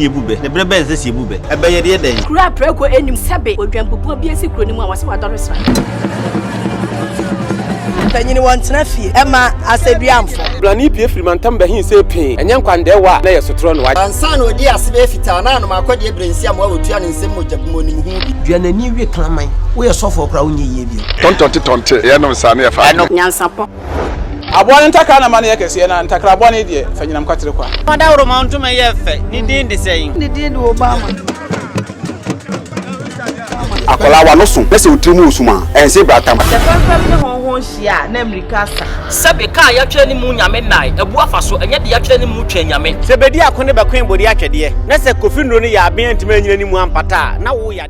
Ni bube ne brebe nse si bube ebe ye de den kura preko enim sebe odwampopo bi esi kuro ni mu awase wadore sra tanyini wantena fie ema aseduamfo blani pie frimantam behin se pin enye nkwande wa na ye sotro no wa ansa na odi asebe fita na no makode ebrensi am awotua ne nsem mojabumo ni hu bi duanani wie klaman wo ye sofo kra wo nye ye bi tontonte ye no sane ye fa NYANSAPO abone ntakra na mane ye kese na ntakra abone de fanyinam kwatere kwa mada woro ma ntuma ye fe ni din de seyin ni din de Obama akola wa no so pese otrimu osuma ense bratam the first ne honhon hia na America sa sebe ka ya twa ni mu nyame nai ebu afaso enye de ya twa ni mu twa nyame sebedi akone bakwen bodi atwede na se kofi nro ni ya aben ntime nyina ni mu ampata na wo ya